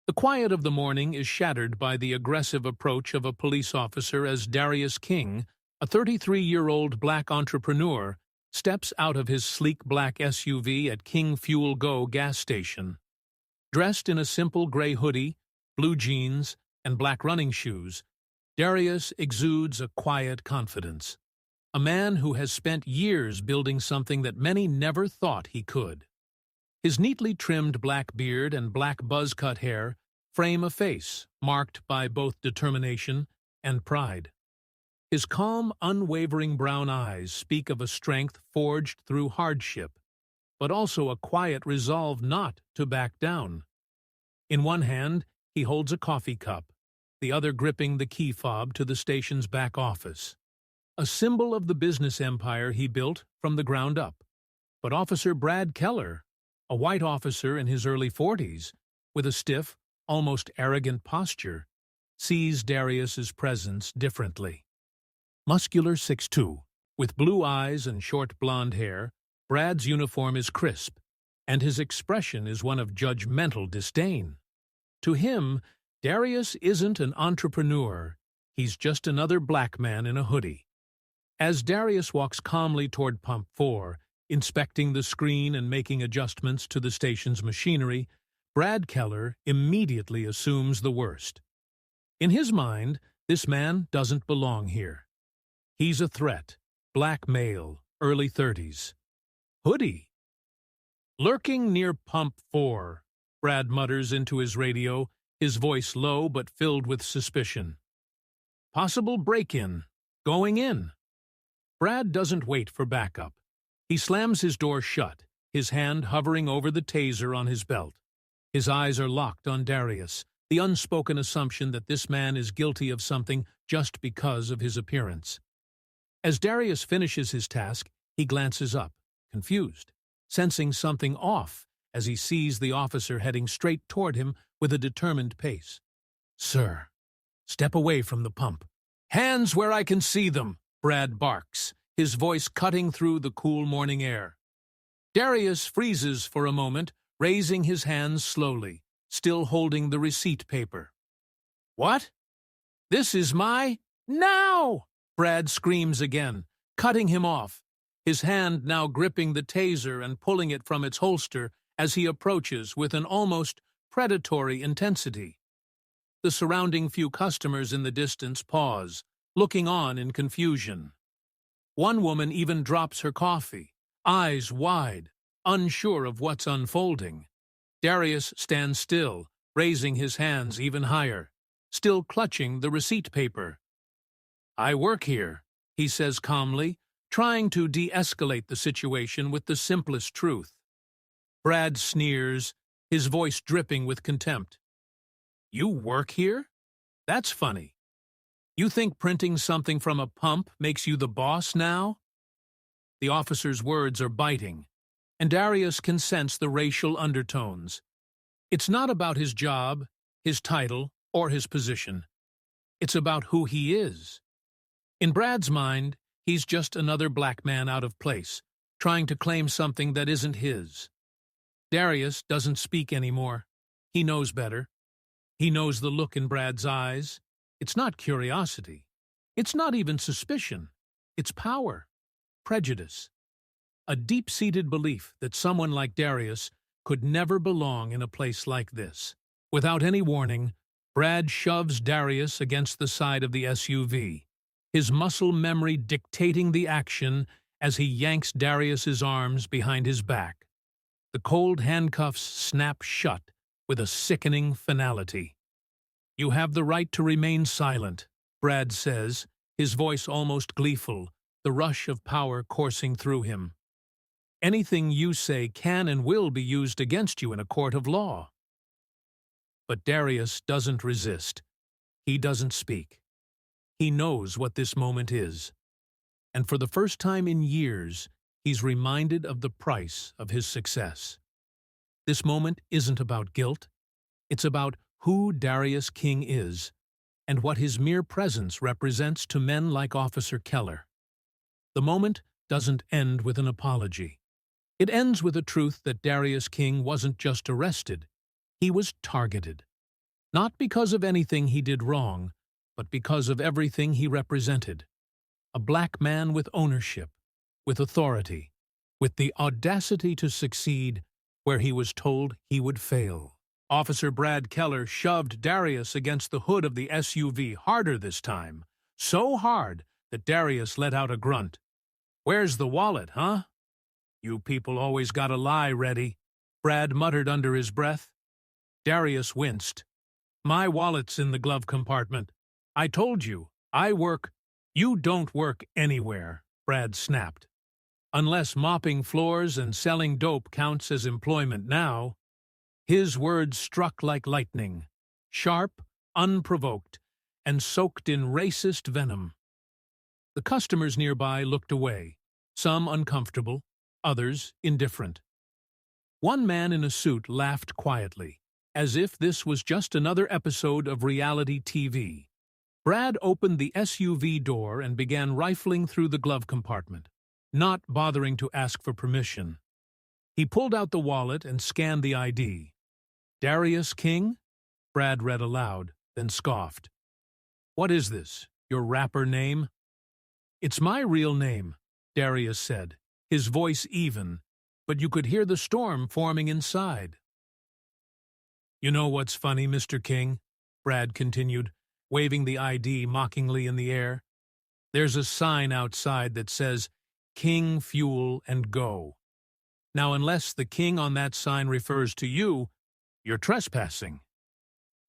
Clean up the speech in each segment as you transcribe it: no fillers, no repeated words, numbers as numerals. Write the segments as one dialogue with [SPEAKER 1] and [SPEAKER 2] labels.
[SPEAKER 1] The quiet of the morning is shattered by the aggressive approach of a police officer as Darius King, a 33-year-old black entrepreneur, steps out of his sleek black SUV at King Fuel Go gas station. Dressed in a simple gray hoodie, blue jeans, and black running shoes, Darius exudes a quiet confidence. A man who has spent years building something that many never thought he could. His neatly trimmed black beard and black buzz-cut hair frame a face marked by both determination and pride. His calm, unwavering brown eyes speak of a strength forged through hardship, but also a quiet resolve not to back down. In one hand, he holds a coffee cup, the other gripping the key fob to the station's back office. A symbol of the business empire he built from the ground up. But Officer Brad Keller, a white officer in his early 40s, with a stiff, almost arrogant posture, sees Darius's presence differently. Muscular 6'2", with blue eyes and short blonde hair, Brad's uniform is crisp, and his expression is one of judgmental disdain. To him, Darius isn't an entrepreneur, he's just another black man in a hoodie. As Darius walks calmly toward Pump 4, inspecting the screen and making adjustments to the station's machinery, Brad Keller immediately assumes the worst. In his mind, this man doesn't belong here. He's a threat, black male, early 30s. Hoodie. Lurking near Pump 4, Brad mutters into his radio, his voice low but filled with suspicion. Possible break-in. Going in. Brad doesn't wait for backup. He slams his door shut, his hand hovering over the taser on his belt. His eyes are locked on Darius, the unspoken assumption that this man is guilty of something just because of his appearance. As Darius finishes his task, he glances up, confused, sensing something off as he sees the officer heading straight toward him with a determined pace. "Sir, step away from the pump." "Hands where I can see them," Brad barks, his voice cutting through the cool morning air. Darius freezes for a moment, raising his hands slowly, still holding the receipt paper. "What? This is my... Now!" Brad screams again, cutting him off, his hand now gripping the taser and pulling it from its holster as he approaches with an almost predatory intensity. The surrounding few customers in the distance pause, looking on in confusion. One woman even drops her coffee, eyes wide, unsure of what's unfolding. Darius stands still, raising his hands even higher, still clutching the receipt paper. "I work here," he says calmly, trying to de-escalate the situation with the simplest truth. Brad sneers, his voice dripping with contempt. "You work here? That's funny. You think printing something from a pump makes you the boss now?" The officer's words are biting, and Darius can sense the racial undertones. It's not about his job, his title, or his position. It's about who he is. In Brad's mind, he's just another black man out of place, trying to claim something that isn't his. Darius doesn't speak anymore. He knows better. He knows the look in Brad's eyes. It's not curiosity. It's not even suspicion. It's power, prejudice, a deep-seated belief that someone like Darius could never belong in a place like this. Without any warning, Brad shoves Darius against the side of the SUV, his muscle memory dictating the action as he yanks Darius's arms behind his back. The cold handcuffs snap shut with a sickening finality. "You have the right to remain silent," Brad says, his voice almost gleeful, the rush of power coursing through him. "Anything you say can and will be used against you in a court of law." But Darius doesn't resist. He doesn't speak. He knows what this moment is. And for the first time in years, he's reminded of the price of his success. This moment isn't about guilt. It's about who Darius King is and what his mere presence represents to men like Officer Keller. The moment doesn't end with an apology. It ends with a truth that Darius King wasn't just arrested. He was targeted. Not because of anything he did wrong, but because of everything he represented. A black man with ownership, with authority, with the audacity to succeed where he was told he would fail. Officer Brad Keller shoved Darius against the hood of the SUV harder this time, so hard that Darius let out a grunt. "Where's the wallet, huh?" "You people always got a lie ready," Brad muttered under his breath. Darius winced. "My wallet's in the glove compartment. I told you, I work—" "You don't work anywhere," Brad snapped. "Unless mopping floors and selling dope counts as employment now." His words struck like lightning, sharp, unprovoked, and soaked in racist venom. The customers nearby looked away, some uncomfortable, others indifferent. One man in a suit laughed quietly, as if this was just another episode of reality TV. Brad opened the SUV door and began rifling through the glove compartment, not bothering to ask for permission. He pulled out the wallet and scanned the ID. "Darius King?" Brad read aloud, then scoffed. "What is this, your rapper name?" "It's my real name," Darius said, his voice even, but you could hear the storm forming inside. "You know what's funny, Mr. King?" Brad continued, waving the ID mockingly in the air. "There's a sign outside that says, 'King Fuel and Go.' Now, unless the king on that sign refers to you, you're trespassing."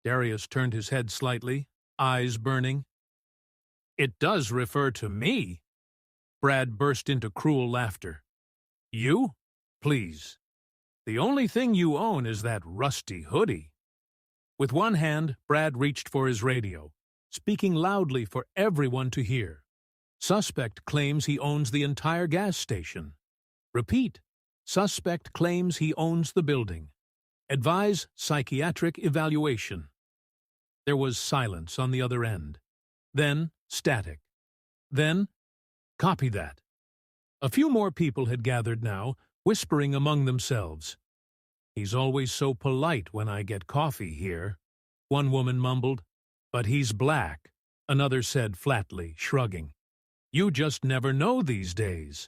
[SPEAKER 1] Darius turned his head slightly, eyes burning. "It does refer to me." Brad burst into cruel laughter. "You? Please. The only thing you own is that rusty hoodie." With one hand, Brad reached for his radio, speaking loudly for everyone to hear. "Suspect claims he owns the entire gas station. Repeat, suspect claims he owns the building. Advise psychiatric evaluation." There was silence on the other end. Then static. Then, "Copy that." A few more people had gathered now, whispering among themselves. "He's always so polite when I get coffee here," one woman mumbled. "But he's black," another said flatly, shrugging. "You just never know these days."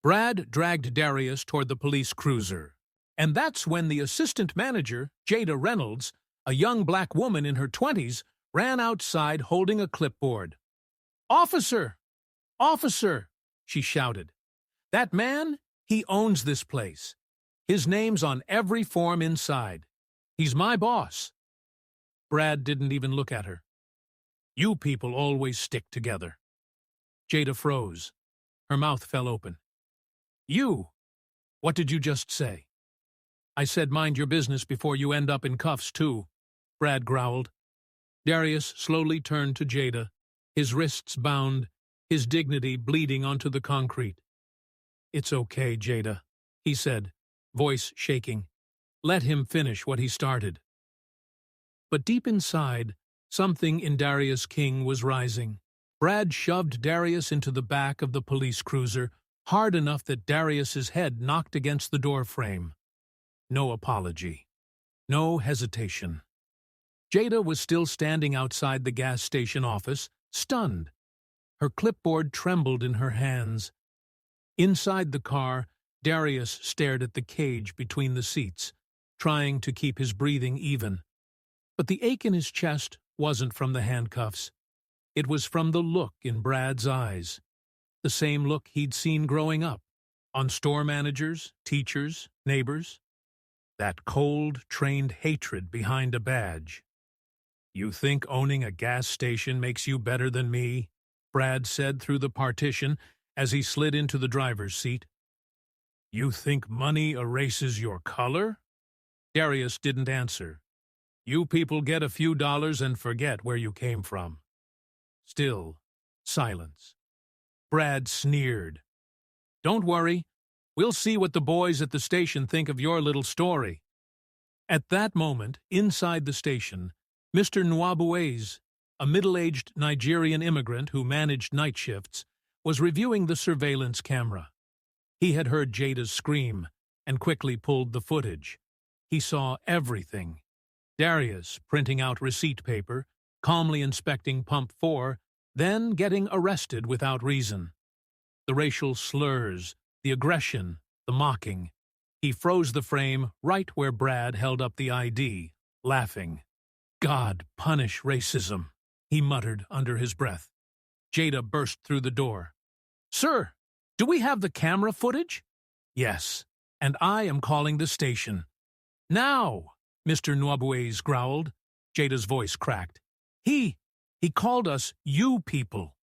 [SPEAKER 1] Brad dragged Darius toward the police cruiser. And that's when the assistant manager, Jada Reynolds, a young black woman in her 20s, ran outside holding a clipboard. "Officer! Officer!" she shouted. "That man, he owns this place. His name's on every form inside. He's my boss." Brad didn't even look at her. "You people always stick together." Jada froze. Her mouth fell open. "You? What did you just say?" "I said mind your business before you end up in cuffs, too," Brad growled. Darius slowly turned to Jada, his wrists bound, his dignity bleeding onto the concrete. "It's okay, Jada," he said, voice shaking. "Let him finish what he started." But deep inside, something in Darius King was rising. Brad shoved Darius into the back of the police cruiser, hard enough that Darius's head knocked against the door frame. No apology. No hesitation. Jada was still standing outside the gas station office, stunned. Her clipboard trembled in her hands. Inside the car, Darius stared at the cage between the seats, trying to keep his breathing even. But the ache in his chest wasn't from the handcuffs. It was from the look in Brad's eyes. The same look he'd seen growing up, on store managers, teachers, neighbors. That cold, trained hatred behind a badge. "You think owning a gas station makes you better than me?" Brad said through the partition as he slid into the driver's seat. "You think money erases your color?" Darius didn't answer. "You people get a few dollars and forget where you came from." Still, silence. Brad sneered. "Don't worry. We'll see what the boys at the station think of your little story." At that moment, inside the station, Mr. Nwabueze, a middle-aged Nigerian immigrant who managed night shifts, was reviewing the surveillance camera. He had heard Jada's scream and quickly pulled the footage. He saw everything. Darius printing out receipt paper, calmly inspecting pump 4, then getting arrested without reason. The racial slurs, the aggression, the mocking. He froze the frame right where Brad held up the ID, laughing. "God punish racism," he muttered under his breath. Jada burst through the door. "Sir, do we have the camera footage?" "Yes, and I am calling the station." "Now," Mr. Nwabueze growled. Jada's voice cracked. He called us you people.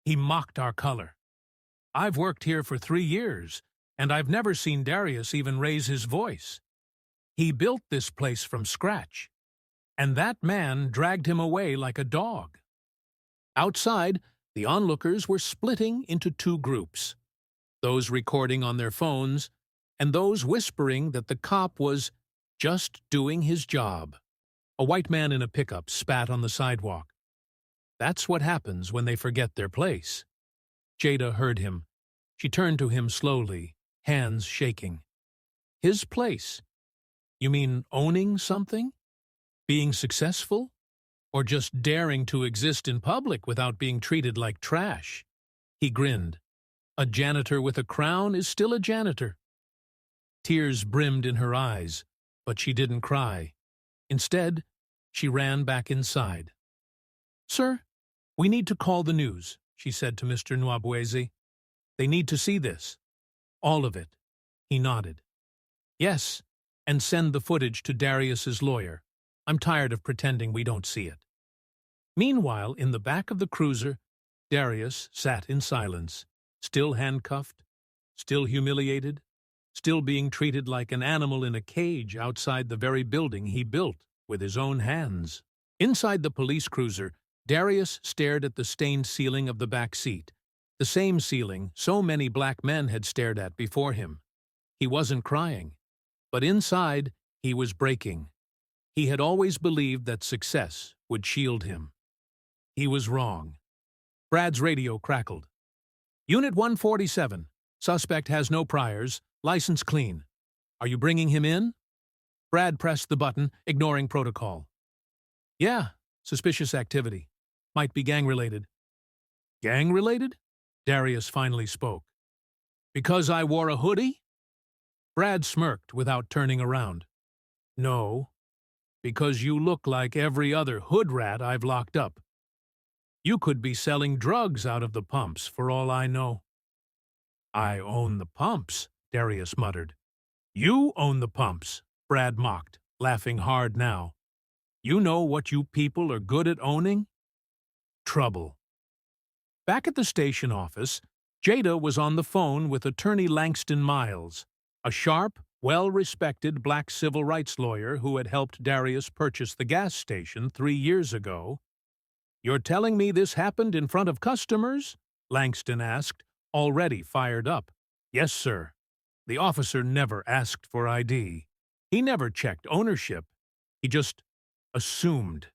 [SPEAKER 1] He mocked our color. I've worked here for 3 years, and I've never seen Darius even raise his voice. He built this place from scratch, and that man dragged him away like a dog." Outside, the onlookers were splitting into 2 groups, those recording on their phones and those whispering that the cop was just doing his job. A white man in a pickup spat on the sidewalk. That's what happens when they forget their place. Jada heard him. She turned to him slowly, hands shaking. His place? You mean owning something? Being successful? Or just daring to exist in public without being treated like trash? He grinned. A janitor with a crown is still a janitor. Tears brimmed in her eyes, but she didn't cry. Instead, she ran back inside. "Sir, we need to call the news," she said to Mr. Nwabueze. "They need to see this. All of it." He nodded. "Yes, and send the footage to Darius's lawyer. I'm tired of pretending we don't see it." Meanwhile, in the back of the cruiser, Darius sat in silence, still handcuffed, still humiliated, still being treated like an animal in a cage outside the very building he built with his own hands. Inside the police cruiser, Darius stared at the stained ceiling of the back seat, the same ceiling so many black men had stared at before him. He wasn't crying, but inside he was breaking. He had always believed that success would shield him. He was wrong. Brad's radio crackled. "Unit 147. Suspect has no priors. License clean. Are you bringing him in?" Brad pressed the button, ignoring protocol. "Yeah, suspicious activity. Might be gang-related." "Gang-related?" Darius finally spoke. "Because I wore a hoodie?" Brad smirked without turning around. "No, because you look like every other hood rat I've locked up. You could be selling drugs out of the pumps, for all I know." "I own the pumps," Darius muttered. "You own the pumps," Brad mocked, laughing hard now. "You know what you people are good at owning? Trouble." Back at the station office, Jada was on the phone with Attorney Langston Miles, a sharp, well-respected black civil rights lawyer who had helped Darius purchase the gas station 3 years ago. "You're telling me this happened in front of customers?" Langston asked, already fired up. "Yes, sir. The officer never asked for ID. He never checked ownership. He just assumed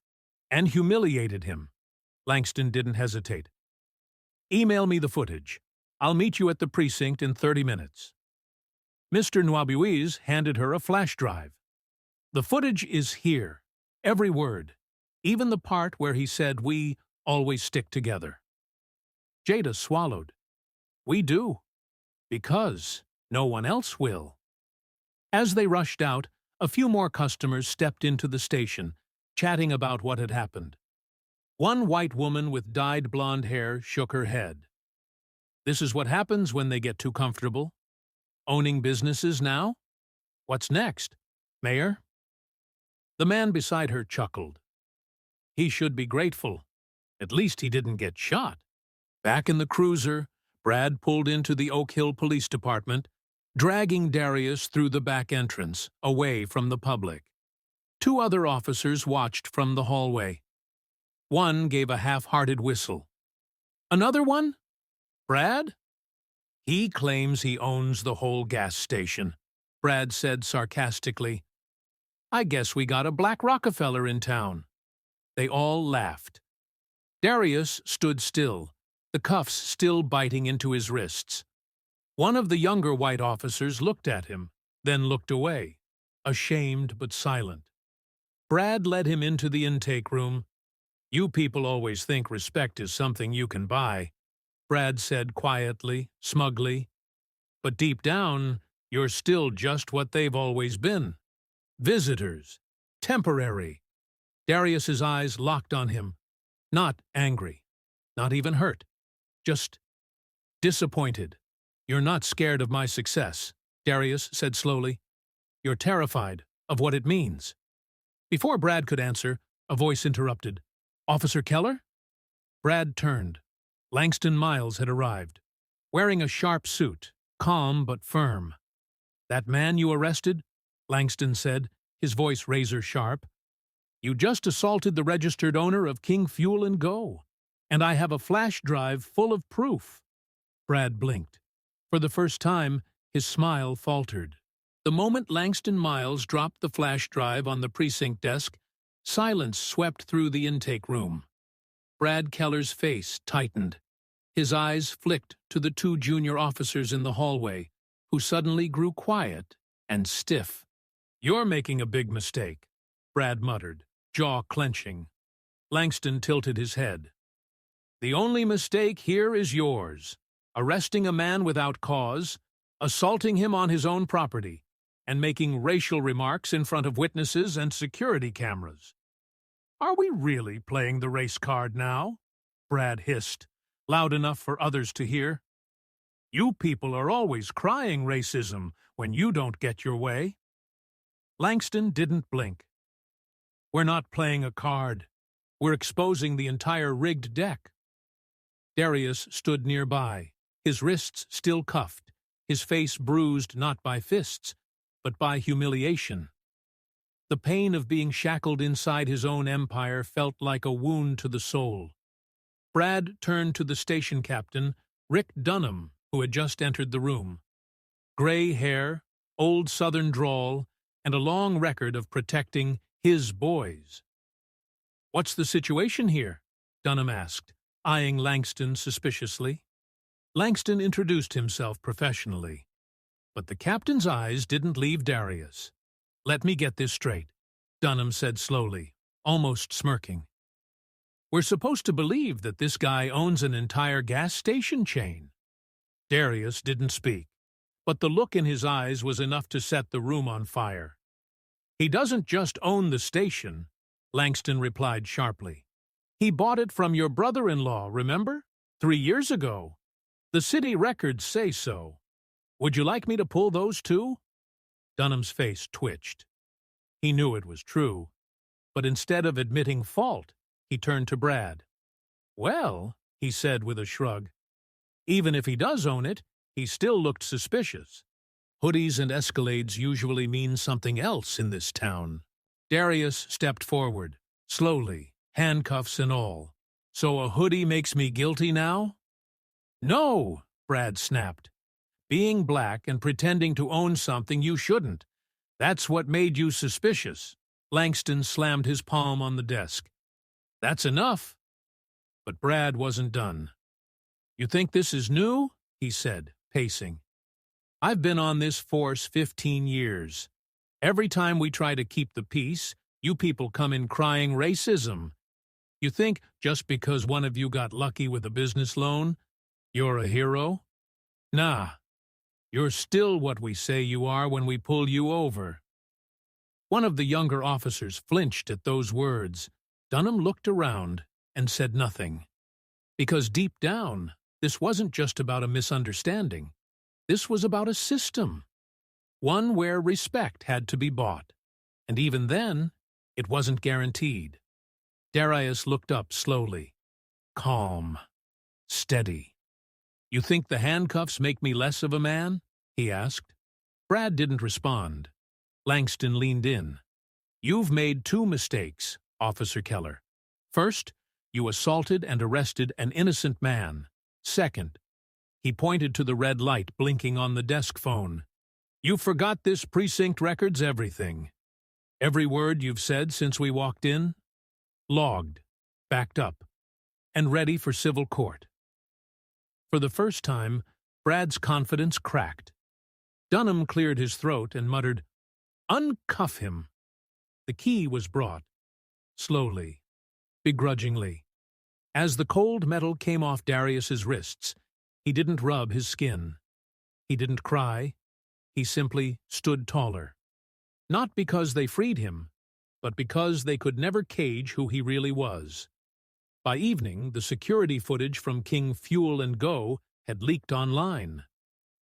[SPEAKER 1] and humiliated him." Langston didn't hesitate. "Email me the footage. I'll meet you at the precinct in 30 minutes. Mr. Nwabueze handed her a flash drive. "The footage is here. Every word. Even the part where he said we always stick together." Jada swallowed. "We do. Because no one else will." As they rushed out, a few more customers stepped into the station, chatting about what had happened. One white woman with dyed blonde hair shook her head. "This is what happens when they get too comfortable. Owning businesses now? What's next, Mayor?" The man beside her chuckled. "He should be grateful. At least he didn't get shot." Back in the cruiser, Brad pulled into the Oak Hill Police Department, dragging Darius through the back entrance, away from the public. 2 other officers watched from the hallway. One gave a half-hearted whistle. "Another one? Brad?" "He claims he owns the whole gas station," Brad said sarcastically. "I guess we got a black Rockefeller in town." They all laughed. Darius stood still, the cuffs still biting into his wrists. One of the younger white officers looked at him, then looked away, ashamed but silent. Brad led him into the intake room. "You people always think respect is something you can buy," Brad said quietly, smugly. "But deep down, you're still just what they've always been. Visitors. Temporary." Darius's eyes locked on him. Not angry. Not even hurt. Just disappointed. "You're not scared of my success," Darius said slowly. "You're terrified of what it means." Before Brad could answer, a voice interrupted. "Officer Keller?" Brad turned. Langston Miles had arrived, wearing a sharp suit, calm but firm. "That man you arrested?" Langston said, his voice razor-sharp. "You just assaulted the registered owner of King Fuel & Go, and I have a flash drive full of proof." Brad blinked. For the first time, his smile faltered. The moment Langston Miles dropped the flash drive on the precinct desk, silence swept through the intake room. Brad Keller's face tightened. His eyes flicked to the two junior officers in the hallway, who suddenly grew quiet and stiff. "You're making a big mistake," Brad muttered, jaw clenching. Langston tilted his head. "The only mistake here is yours. Arresting a man without cause, assaulting him on his own property, and making racial remarks in front of witnesses and security cameras." "Are we really playing the race card now?" Brad hissed, loud enough for others to hear. "You people are always crying racism when you don't get your way." Langston didn't blink. "We're not playing a card. We're exposing the entire rigged deck." Darius stood nearby, his wrists still cuffed, his face bruised not by fists, but by humiliation. The pain of being shackled inside his own empire felt like a wound to the soul. Brad turned to the station captain, Rick Dunham, who had just entered the room. Gray hair, old Southern drawl, and a long record of protecting his boys. "What's the situation here?" Dunham asked, eyeing Langston suspiciously. Langston introduced himself professionally. But the captain's eyes didn't leave Darius. "Let me get this straight," Dunham said slowly, almost smirking. "We're supposed to believe that this guy owns an entire gas station chain." Darius didn't speak, but the look in his eyes was enough to set the room on fire. "He doesn't just own the station," Langston replied sharply. "He bought it from your brother-in-law, remember? 3 years ago. The city records say so. Would you like me to pull those too?" Dunham's face twitched. He knew it was true, but instead of admitting fault, he turned to Brad. "Well," he said with a shrug, "even if he does own it, he still looked suspicious. Hoodies and escalades usually mean something else in this town." Darius stepped forward, slowly, handcuffs and all. "So a hoodie makes me guilty now?" "No," Brad snapped. "Being black and pretending to own something you shouldn't. That's what made you suspicious." Langston slammed his palm on the desk. "That's enough." But Brad wasn't done. "You think this is new?" he said, pacing. "I've been on this force 15 years. Every time we try to keep the peace, you people come in crying racism. You think just because one of you got lucky with a business loan, you're a hero? Nah. You're still what we say you are when we pull you over." One of the younger officers flinched at those words. Dunham looked around and said nothing. Because deep down, this wasn't just about a misunderstanding. This was about a system. One where respect had to be bought. And even then, it wasn't guaranteed. Darius looked up slowly. Calm. Steady. "You think the handcuffs make me less of a man?" he asked. Brad didn't respond. Langston leaned in. "You've made 2 mistakes, Officer Keller. First, you assaulted and arrested an innocent man. Second," he pointed to the red light blinking on the desk phone, "you forgot this precinct records everything. Every word you've said since we walked in, logged, backed up, and ready for civil court." For the first time, Brad's confidence cracked. Dunham cleared his throat and muttered, "Uncuff him." The key was brought, slowly, begrudgingly. As the cold metal came off Darius's wrists, he didn't rub his skin. He didn't cry. He simply stood taller. Not because they freed him, but because they could never cage who he really was. By evening, the security footage from King Fuel and Go had leaked online.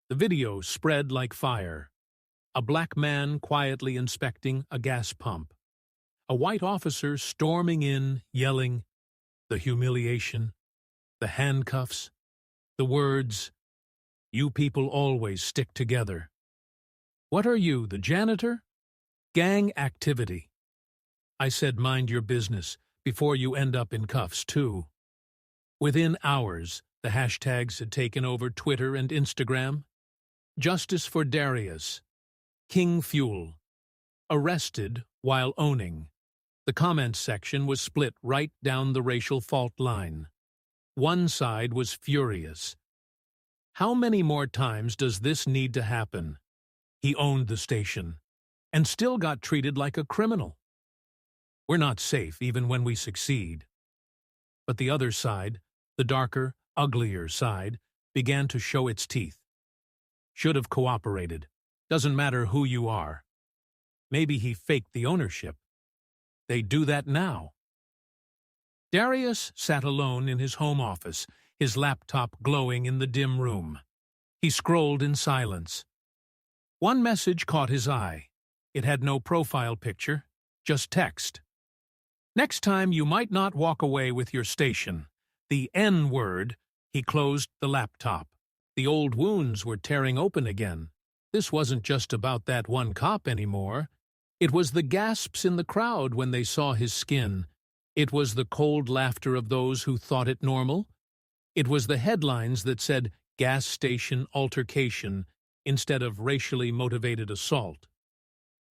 [SPEAKER 1] The video spread like fire. A black man quietly inspecting a gas pump. A white officer storming in, yelling, the humiliation, the handcuffs, the words, "You people always stick together." "What are you, the janitor?" "Gang activity." I said, "Mind your business, before you end up in cuffs, too." Within hours, the hashtags had taken over Twitter and Instagram. Justice for Darius. King Fuel. Arrested while owning. The comments section was split right down the racial fault line. One side was furious. How many more times does this need to happen? He owned the station, and still got treated like a criminal. We're not safe even when we succeed. But the other side, the darker, uglier side, began to show its teeth. Should have cooperated. Doesn't matter who you are. Maybe he faked the ownership. They do that now. Darius sat alone in his home office, his laptop glowing in the dim room. He scrolled in silence. One message caught his eye. It had no profile picture, just text. "Next time you might not walk away with your station." The N-word. He closed the laptop. The old wounds were tearing open again. This wasn't just about that one cop anymore. It was the gasps in the crowd when they saw his skin. It was the cold laughter of those who thought it normal. It was the headlines that said gas station altercation instead of racially motivated assault.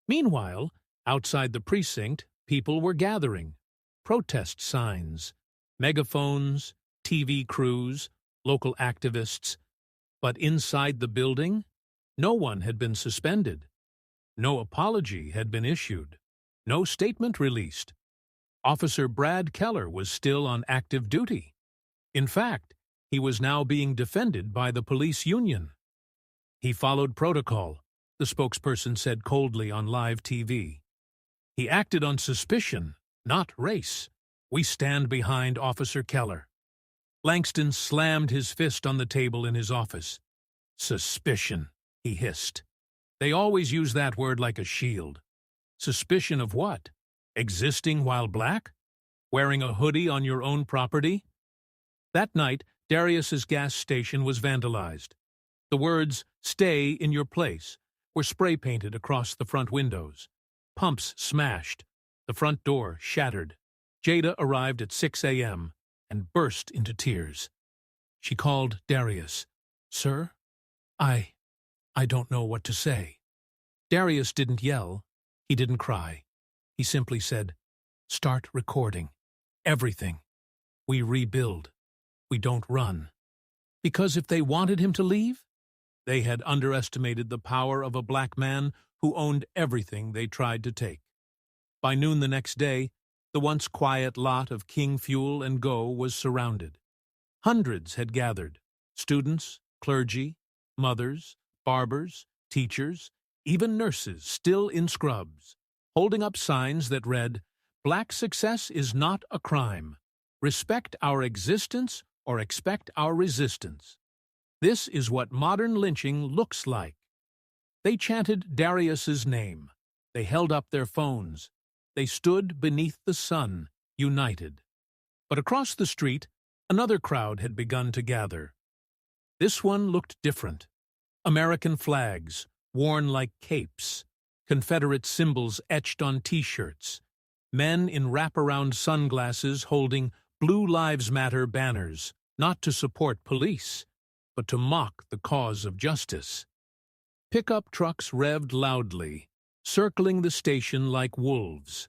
[SPEAKER 1] Meanwhile, outside the precinct, people were gathering. Protest signs, megaphones, TV crews, local activists. But inside the building, no one had been suspended. No apology had been issued. No statement released. Officer Brad Keller was still on active duty. In fact, he was now being defended by the police union. He followed protocol, the spokesperson said coldly on live TV. He acted on suspicion, not race. We stand behind Officer Keller. Langston slammed his fist on the table in his office. Suspicion, he hissed. They always use that word like a shield. Suspicion of what? Existing while black? Wearing a hoodie on your own property? That night, Darius's gas station was vandalized. The words, "Stay in your place," were spray-painted across the front windows. Pumps smashed. The front door shattered. Jada arrived at 6 a.m. and burst into tears. She called Darius. "Sir, I don't know what to say." Darius didn't yell. He didn't cry. He simply said, "Start recording. Everything. We rebuild. We don't run." Because if they wanted him to leave, they had underestimated the power of a black man who owned everything they tried to take. By noon the next day, the once quiet lot of King Fuel and Go was surrounded. Hundreds had gathered. Students, clergy, mothers, barbers, teachers, even nurses still in scrubs, holding up signs that read, "Black success is not a crime. Respect our existence or expect our resistance. This is what modern lynching looks like." They chanted Darius's name. They held up their phones. They stood beneath the sun, united. But across the street, another crowd had begun to gather. This one looked different. American flags, worn like capes, Confederate symbols etched on T-shirts, men in wraparound sunglasses holding Blue Lives Matter banners, not to support police, but to mock the cause of justice. Pickup trucks revved loudly, circling the station like wolves.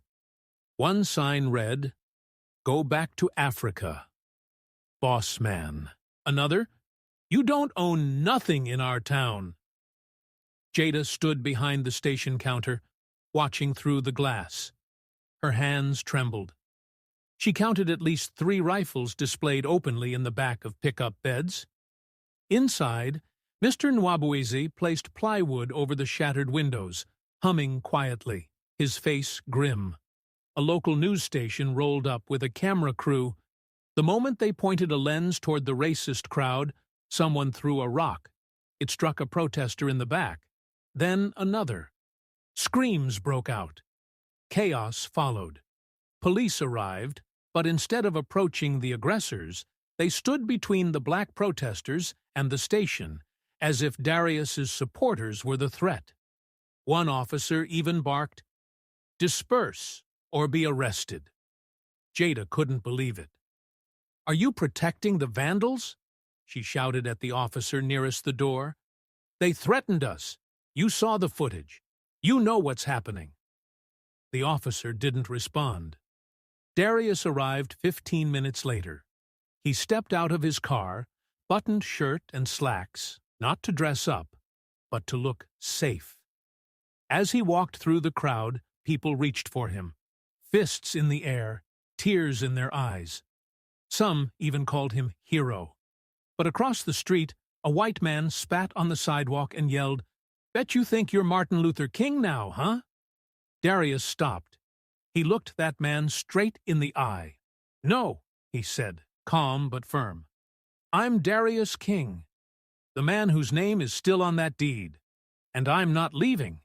[SPEAKER 1] One sign read, "Go back to Africa. Boss man." Another, "You don't own nothing in our town." Jada stood behind the station counter, watching through the glass. Her hands trembled. She counted at least 3 rifles displayed openly in the back of pickup beds. Inside, Mr. Nwabuezi placed plywood over the shattered windows, humming quietly, his face grim. A local news station rolled up with a camera crew. The moment they pointed a lens toward the racist crowd, someone threw a rock. It struck a protester in the back. Then another. Screams broke out. Chaos followed. Police arrived, but instead of approaching the aggressors, they stood between the black protesters and the station, as if Darius's supporters were the threat. One officer even barked, "Disperse or be arrested." Jada couldn't believe it. "Are you protecting the vandals?" she shouted at the officer nearest the door. "They threatened us. You saw the footage. You know what's happening." The officer didn't respond. Darius arrived 15 minutes later. He stepped out of his car, buttoned shirt and slacks, not to dress up, but to look safe. As he walked through the crowd, people reached for him, fists in the air, tears in their eyes. Some even called him hero. But across the street, a white man spat on the sidewalk and yelled, "Bet you think you're Martin Luther King now, huh?" Darius stopped. He looked that man straight in the eye. "No," he said, calm but firm. "I'm Darius King, the man whose name is still on that deed, and I'm not leaving."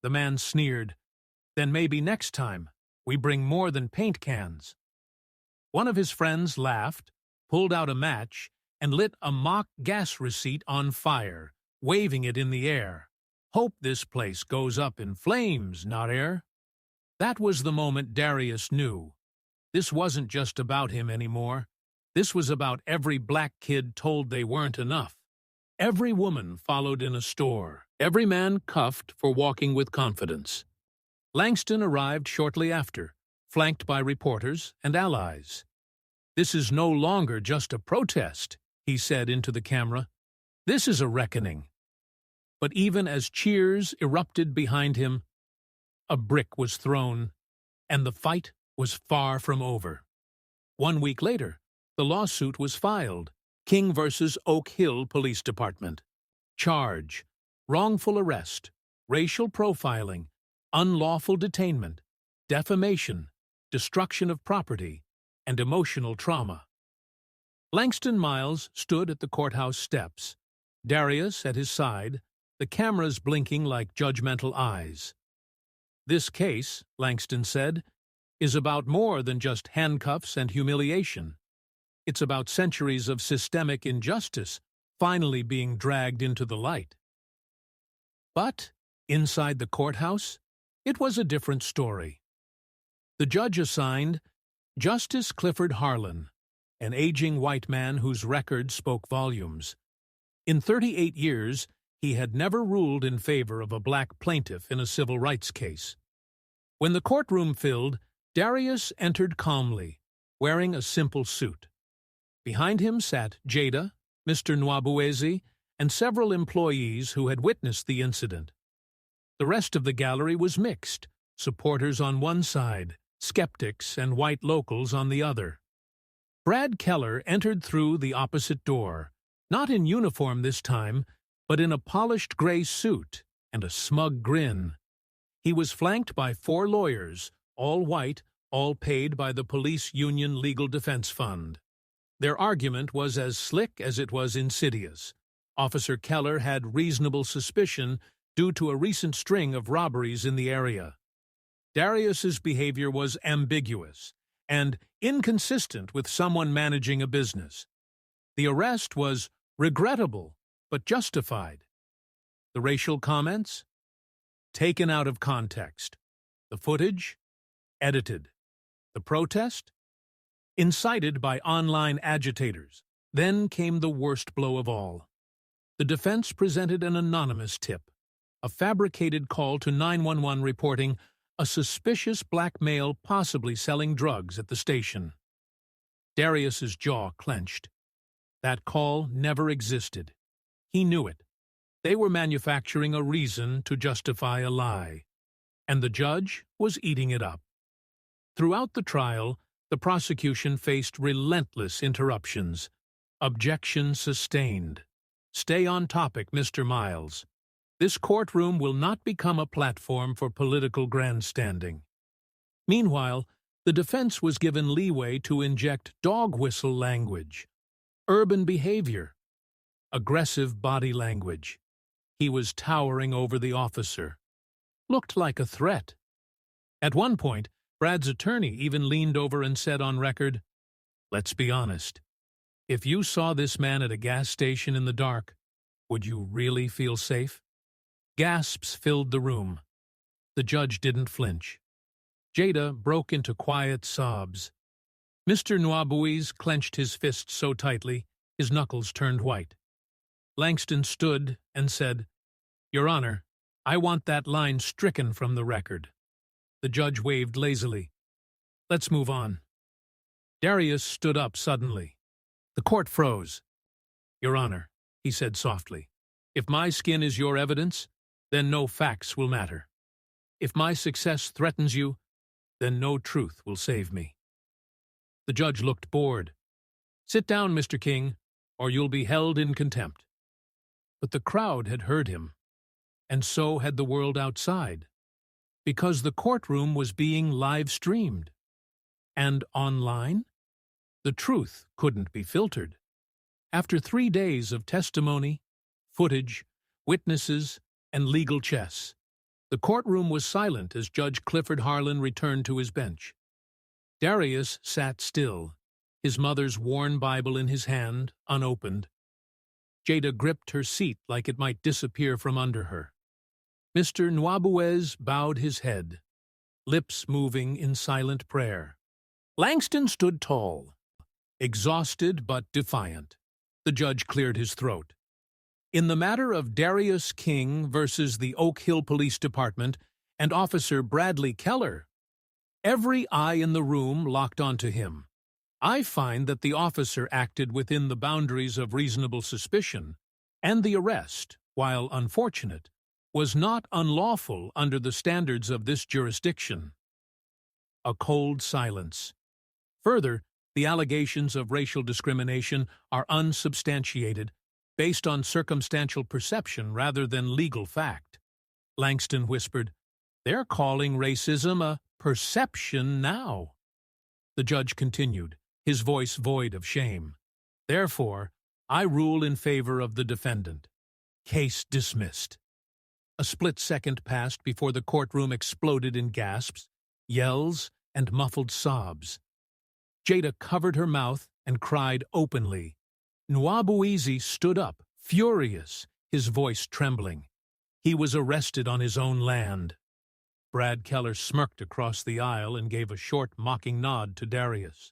[SPEAKER 1] The man sneered, "Then maybe next time we bring more than paint cans." One of his friends laughed, pulled out a match, and lit a mock gas receipt on fire, waving it in the air. "Hope this place goes up in flames, not air." That was the moment Darius knew. This wasn't just about him anymore. This was about every black kid told they weren't enough. Every woman followed in a store. Every man cuffed for walking with confidence. Langston arrived shortly after, flanked by reporters and allies. "This is no longer just a protest," he said into the camera. "This is a reckoning." But even as cheers erupted behind him, a brick was thrown, and the fight was far from over. 1 week later, the lawsuit was filed, King versus Oak Hill Police Department. Charge: wrongful arrest, racial profiling, unlawful detainment, defamation, destruction of property, and emotional trauma. Langston Miles stood at the courthouse steps, Darius at his side, the cameras blinking like judgmental eyes. "This case," Langston said, "is about more than just handcuffs and humiliation. It's about centuries of systemic injustice finally being dragged into the light." But inside the courthouse, it was a different story. The judge assigned Justice Clifford Harlan, an aging white man whose record spoke volumes. In 38 years, he had never ruled in favor of a black plaintiff in a civil rights case. When the courtroom filled, Darius entered calmly, wearing a simple suit. Behind him sat Jada, Mr. Nwabuezi, and several employees who had witnessed the incident. The rest of the gallery was mixed, supporters on one side, skeptics and white locals on the other. Brad Keller entered through the opposite door, not in uniform this time, but in a polished gray suit and a smug grin. He was flanked by 4 lawyers, all white, all paid by the Police Union Legal Defense Fund. Their argument was as slick as it was insidious. Officer Keller had reasonable suspicion due to a recent string of robberies in the area. Darius's behavior was ambiguous and inconsistent with someone managing a business. The arrest was regrettable but justified. The racial comments? Taken out of context. The footage? Edited. The protest? Incited by online agitators. Then came the worst blow of all. The defense presented an anonymous tip, a fabricated call to 911 reporting a suspicious black male possibly selling drugs at the station. Darius's jaw clenched. That call never existed. He knew it. They were manufacturing a reason to justify a lie. And the judge was eating it up. Throughout the trial, the prosecution faced relentless interruptions. Objection sustained. Stay on topic, Mr. Miles. This courtroom will not become a platform for political grandstanding. Meanwhile, the defense was given leeway to inject dog whistle language, urban behavior, aggressive body language. He was towering over the officer. Looked like a threat. At one point, Brad's attorney even leaned over and said on record, "Let's be honest. If you saw this man at a gas station in the dark, would you really feel safe?" Gasps filled the room. The judge didn't flinch. Jada broke into quiet sobs. Mr. Nwabouis clenched his fists so tightly, his knuckles turned white. Langston stood and said, "Your Honor, I want that line stricken from the record." The judge waved lazily. "Let's move on." Darius stood up suddenly. The court froze. "Your Honor," he said softly, "if my skin is your evidence, then no facts will matter. If my success threatens you, then no truth will save me." The judge looked bored. "Sit down, Mr. King, or you'll be held in contempt." But the crowd had heard him, and so had the world outside, because the courtroom was being live-streamed. And online? The truth couldn't be filtered. After 3 days of testimony, footage, witnesses, and legal chess, the courtroom was silent as Judge Clifford Harlan returned to his bench. Darius sat still, his mother's worn Bible in his hand, unopened. Jada gripped her seat like it might disappear from under her. Mr. Nwabouis bowed his head, lips moving in silent prayer. Langston stood tall, exhausted but defiant. The judge cleared his throat. In the matter of Darius King versus the Oak Hill Police Department and Officer Bradley Keller, every eye in the room locked onto him. I find that the officer acted within the boundaries of reasonable suspicion, and the arrest, while unfortunate, was not unlawful under the standards of this jurisdiction. A cold silence. Further, the allegations of racial discrimination are unsubstantiated, based on circumstantial perception rather than legal fact. Langston whispered, "They're calling racism a perception now." The judge continued, his voice void of shame. "Therefore, I rule in favor of the defendant. Case dismissed." A split second passed before the courtroom exploded in gasps, yells, and muffled sobs. Jada covered her mouth and cried openly. Nwabouis stood up, furious, his voice trembling. He was arrested on his own land. Brad Keller smirked across the aisle and gave a short, mocking nod to Darius.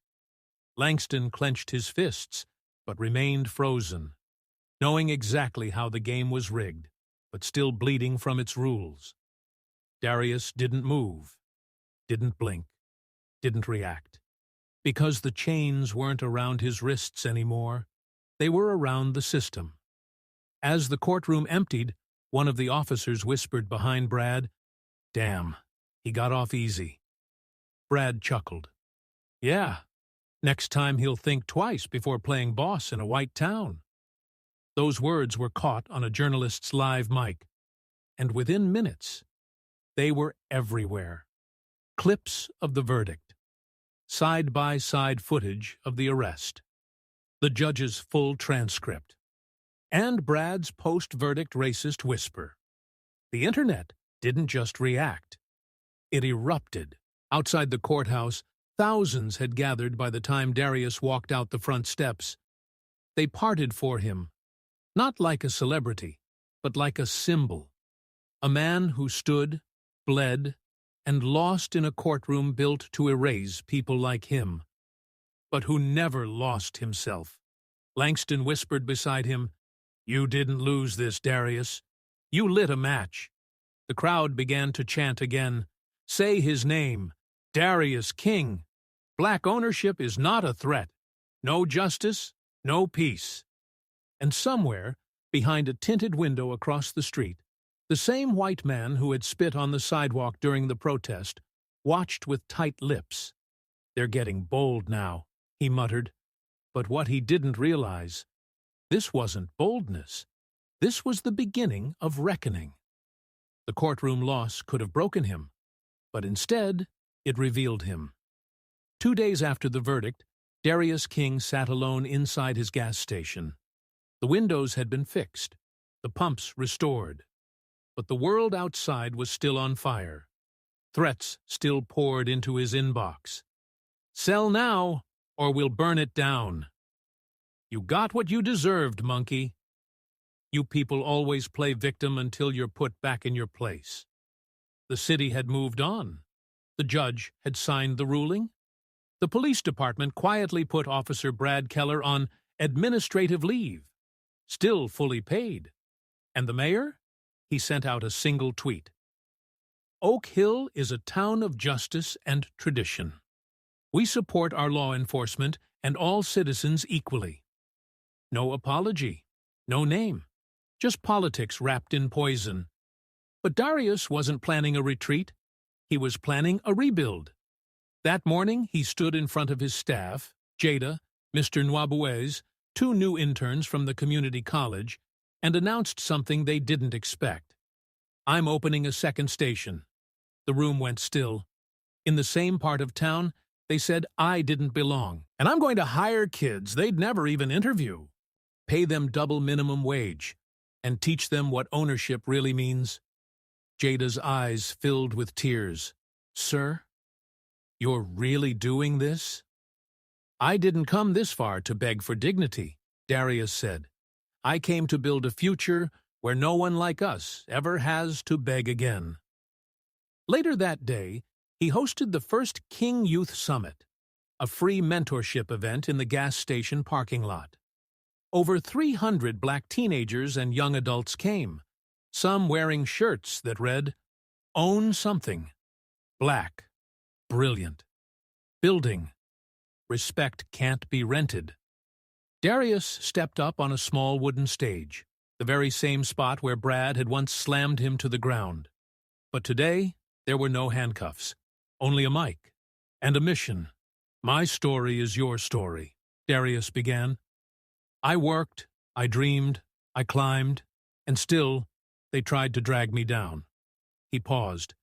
[SPEAKER 1] Langston clenched his fists, but remained frozen, knowing exactly how the game was rigged, but still bleeding from its rules. Darius didn't move, didn't blink, didn't react. Because the chains weren't around his wrists anymore, they were around the system. As the courtroom emptied, one of the officers whispered behind Brad, "Damn, he got off easy." Brad chuckled. "Yeah, next time he'll think twice before playing boss in a white town." Those words were caught on a journalist's live mic, and within minutes, they were everywhere. Clips of the verdict, side-by-side footage of the arrest, the judge's full transcript, and Brad's post-verdict racist whisper. The internet didn't just react. It erupted. Outside the courthouse, thousands had gathered by the time Darius walked out the front steps. They parted for him, not like a celebrity, but like a symbol. A man who stood, bled, and lost in a courtroom built to erase people like him, but who never lost himself. Langston whispered beside him, "You didn't lose this, Darius. You lit a match." The crowd began to chant again, "Say his name, Darius King. Black ownership is not a threat. No justice, no peace." And somewhere, behind a tinted window across the street, the same white man who had spit on the sidewalk during the protest watched with tight lips, "They're getting bold now," he muttered. But what he didn't realize, this wasn't boldness. This was the beginning of reckoning. The courtroom loss could have broken him, but instead it revealed him. 2 days after the verdict, Darius King sat alone inside his gas station. The windows had been fixed, the pumps restored, but the world outside was still on fire. Threats still poured into his inbox. "Sell now, or we'll burn it down." "You got what you deserved, monkey." "You people always play victim until you're put back in your place." The city had moved on. The judge had signed the ruling. The police department quietly put Officer Brad Keller on administrative leave, still fully paid. And the mayor? He sent out a single tweet. "Oak Hill is a town of justice and tradition. We support our law enforcement and all citizens equally." No apology, no name, just politics wrapped in poison. But Darius wasn't planning a retreat. He was planning a rebuild. That morning, he stood in front of his staff, Jada, Mr. Nwabuez, 2 new interns from the community college, and announced something they didn't expect. "I'm opening a second station." The room went still. In the same part of town, they said I didn't belong. "And I'm going to hire kids they'd never even interview, pay them double minimum wage, and teach them what ownership really means." Jada's eyes filled with tears. "Sir, you're really doing this?" "I didn't come this far to beg for dignity," Darius said. "I came to build a future where no one like us ever has to beg again." Later that day, he hosted the first King Youth Summit, a free mentorship event in the gas station parking lot. Over 300 black teenagers and young adults came, some wearing shirts that read, "Own something. Black. Brilliant. Building. Respect can't be rented." Darius stepped up on a small wooden stage, the very same spot where Brad had once slammed him to the ground. But today, there were no handcuffs, only a mic, and a mission. "My story is your story," Darius began. "I worked, I dreamed, I climbed, and still, they tried to drag me down." He paused.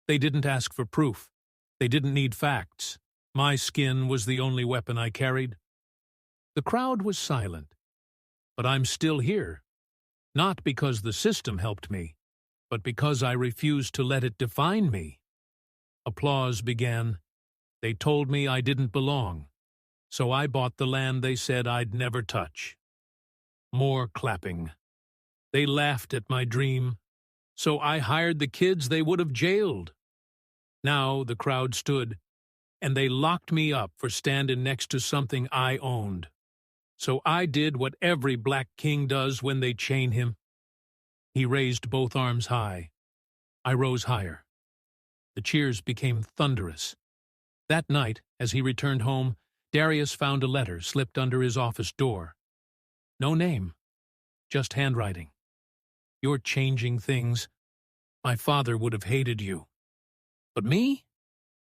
[SPEAKER 1] "They didn't ask for proof. They didn't need facts. My skin was the only weapon I carried." The crowd was silent. "But I'm still here. Not because the system helped me, but because I refused to let it define me." Applause began. "They told me I didn't belong, so I bought the land they said I'd never touch." More clapping. "They laughed at my dream, so I hired the kids they would have jailed." Now the crowd stood, and they locked me up for standing next to something I owned. So I did what every black king does when they chain him. He raised both arms high. I rose higher. The cheers became thunderous. That night, as he returned home, Darius found a letter slipped under his office door. No name, just handwriting. "You're changing things. My father would have hated you. But me?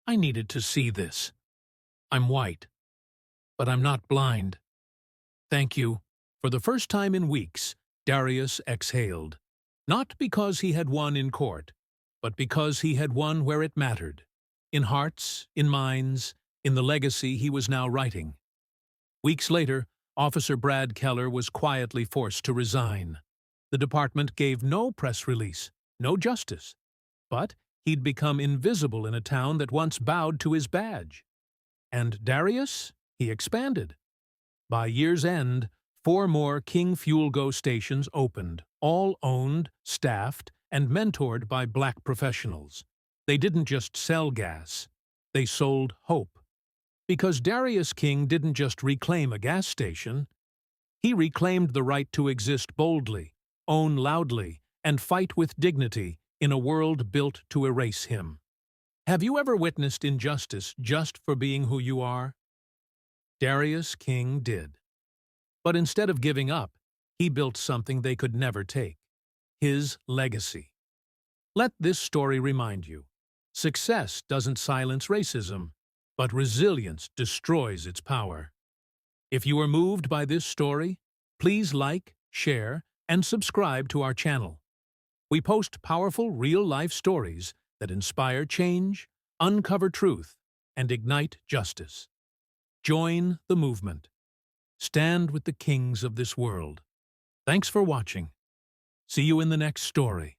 [SPEAKER 1] I needed to see this. I'm white, but I'm not blind. Thank you." For the first time in weeks, Darius exhaled. Not because he had won in court, but because he had won where it mattered. In hearts, in minds, in the legacy he was now writing. Weeks later, Officer Brad Keller was quietly forced to resign. The department gave no press release, no justice. But he'd become invisible in a town that once bowed to his badge. And Darius? He expanded. By year's end, 4 more King Fuel Go stations opened, all owned, staffed, and mentored by black professionals. They didn't just sell gas. They sold hope. Because Darius King didn't just reclaim a gas station. He reclaimed the right to exist boldly, own loudly, and fight with dignity in a world built to erase him. Have you ever witnessed injustice just for being who you are? Darius King did. But instead of giving up, he built something they could never take: his legacy. Let this story remind you, success doesn't silence racism, but resilience destroys its power. If you are moved by this story, please like, share, and subscribe to our channel. We post powerful, real-life stories that inspire change, uncover truth, and ignite justice. Join the movement. Stand with the kings of this world. Thanks for watching. See you in the next story.